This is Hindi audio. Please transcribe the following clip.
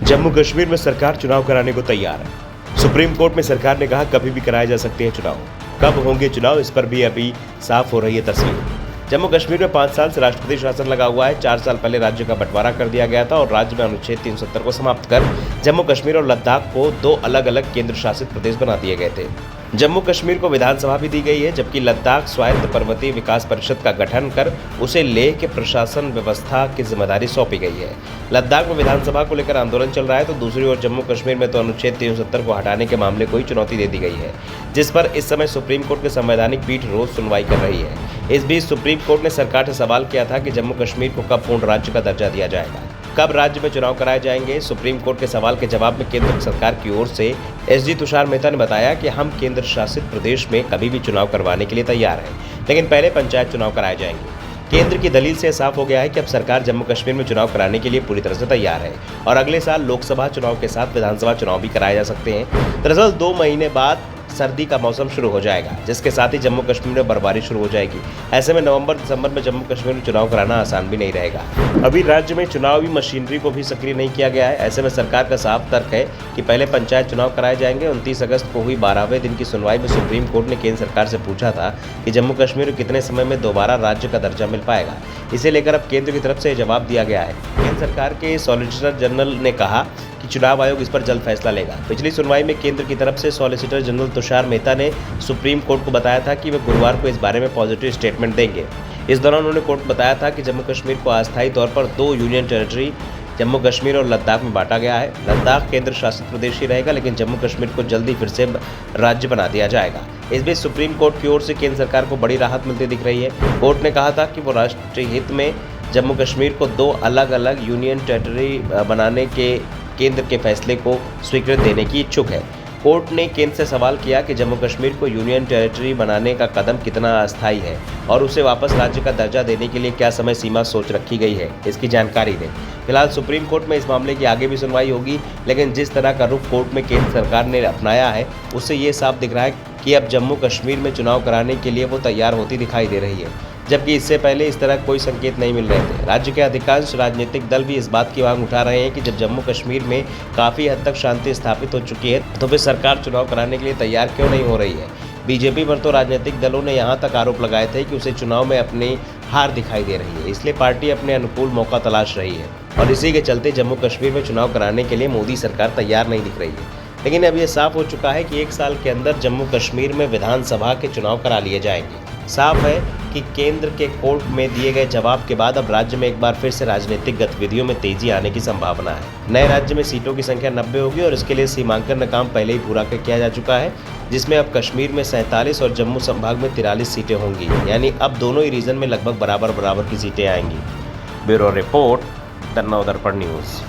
जम्मू कश्मीर में सरकार चुनाव कराने को तैयार है। सुप्रीम कोर्ट में सरकार ने कहा कभी भी कराए जा सकते हैं चुनाव। कब होंगे चुनाव, इस पर भी अभी साफ हो रही है तस्वीर। जम्मू कश्मीर में 5 साल से राष्ट्रपति शासन लगा हुआ है। 4 साल पहले राज्य का बंटवारा कर दिया गया था और राज्य में अनुच्छेद 370 को समाप्त कर जम्मू कश्मीर और लद्दाख को 2 अलग अलग केंद्र शासित प्रदेश बना दिए गए थे। जम्मू कश्मीर को विधानसभा भी दी गई है, जबकि लद्दाख स्वायत्त पर्वतीय विकास परिषद का गठन कर उसे लेह के प्रशासन व्यवस्था की जिम्मेदारी सौंपी गई है। लद्दाख में विधानसभा को लेकर आंदोलन चल रहा है, तो दूसरी ओर जम्मू कश्मीर में तो अनुच्छेद 370 को हटाने के मामले को ही चुनौती दे दी गई है, जिस पर इस समय सुप्रीम कोर्ट की संवैधानिक पीठ रोज सुनवाई कर रही है। इस बीच सुप्रीम कोर्ट ने सरकार से सवाल किया था कि जम्मू कश्मीर को कब पूर्ण राज्य का दर्जा दिया जाएगा, कब राज्य में चुनाव कराए जाएंगे। सुप्रीम कोर्ट के सवाल के जवाब में केंद्र सरकार की ओर से एसजी तुषार मेहता ने बताया कि हम केंद्र शासित प्रदेश में कभी भी चुनाव करवाने के लिए तैयार हैं, लेकिन पहले पंचायत चुनाव कराए जाएंगे। केंद्र की दलील से साफ हो गया है कि अब सरकार जम्मू कश्मीर में चुनाव कराने के लिए पूरी तरह से तैयार है और अगले साल लोकसभा चुनाव के साथ विधानसभा चुनाव भी कराए जा सकते हैं। दरअसल 2 महीने बाद सर्दी का मौसम शुरू हो जाएगा, जिसके साथ ही जम्मू कश्मीर में बर्फबारी शुरू हो जाएगी। ऐसे में नवंबर दिसंबर में जम्मू कश्मीर में चुनाव कराना आसान भी नहीं रहेगा। अभी राज्य में चुनावी मशीनरी को भी सक्रिय नहीं किया गया है। ऐसे में सरकार का साफ तर्क है कि पहले पंचायत चुनाव कराए जाएंगे। 29 अगस्त को हुई 12वें दिन की सुनवाई में सुप्रीम कोर्ट ने केंद्र सरकार से पूछा था कि जम्मू कश्मीर को कितने समय में दोबारा राज्य का दर्जा मिल पाएगा। इसे लेकर अब केंद्र की तरफ से जवाब दिया गया है। केंद्र सरकार के सॉलिसिटर जनरल ने कहा कि चुनाव आयोग इस पर जल्द फैसला लेगा। पिछली सुनवाई में केंद्र की तरफ से सॉलिसिटर जनरल तुषार मेहता ने सुप्रीम कोर्ट को बताया था कि वे गुरुवार को इस बारे में पॉजिटिव स्टेटमेंट देंगे। इस दौरान उन्होंने कोर्ट को बताया था कि जम्मू कश्मीर को अस्थायी तौर पर 2 यूनियन टेरिटरी जम्मू कश्मीर और लद्दाख में बांटा गया है। लद्दाख केंद्र शासित प्रदेश ही रहेगा, लेकिन जम्मू कश्मीर को जल्दी फिर से राज्य बना दिया जाएगा। इस बीच सुप्रीम कोर्ट की ओर से केंद्र सरकार को बड़ी राहत मिलती दिख रही है। कोर्ट ने कहा था कि वो राष्ट्रीय हित में जम्मू कश्मीर को 2 अलग अलग यूनियन टेरिटरी बनाने के केंद्र के फैसले को स्वीकृति देने की इच्छुक है। कोर्ट ने केंद्र से सवाल किया कि जम्मू कश्मीर को यूनियन टेरिटरी बनाने का कदम कितना अस्थायी है और उसे वापस राज्य का दर्जा देने के लिए क्या समय सीमा सोच रखी गई है, इसकी जानकारी दें। फिलहाल सुप्रीम कोर्ट में इस मामले की आगे भी सुनवाई होगी, लेकिन जिस तरह का रुख कोर्ट में केंद्र सरकार ने अपनाया है, उससे ये साफ दिख रहा है कि अब जम्मू कश्मीर में चुनाव कराने के लिए वो तैयार होती दिखाई दे रही है, जबकि इससे पहले इस तरह कोई संकेत नहीं मिल रहे थे। राज्य के अधिकांश राजनीतिक दल भी इस बात की मांग उठा रहे हैं कि जब जम्मू कश्मीर में काफ़ी हद तक शांति स्थापित हो चुकी है, तो फिर सरकार चुनाव कराने के लिए तैयार क्यों नहीं हो रही है। बीजेपी पर तो राजनीतिक दलों ने यहाँ तक आरोप लगाए थे कि उसे चुनाव में अपनी हार दिखाई दे रही है, इसलिए पार्टी अपने अनुकूल मौका तलाश रही है और इसी के चलते जम्मू कश्मीर में चुनाव कराने के लिए मोदी सरकार तैयार नहीं दिख रही है। लेकिन अब यह साफ हो चुका है कि 1 साल के अंदर जम्मू कश्मीर में विधानसभा के चुनाव करा लिए जाएंगे। साफ है कि केंद्र के कोर्ट में दिए गए जवाब के बाद अब राज्य में एक बार फिर से राजनीतिक गतिविधियों में तेजी आने की संभावना है। नए राज्य में सीटों की संख्या 90 होगी और इसके लिए सीमांकन का काम पहले ही पूरा किया जा चुका है, जिसमें अब कश्मीर में 47 और जम्मू संभाग में 43 सीटें होंगी। यानी अब दोनों ही रीजन में लगभग बराबर की सीटें आएंगी। ब्यूरो रिपोर्ट, तन्नौर दर्पण न्यूज़।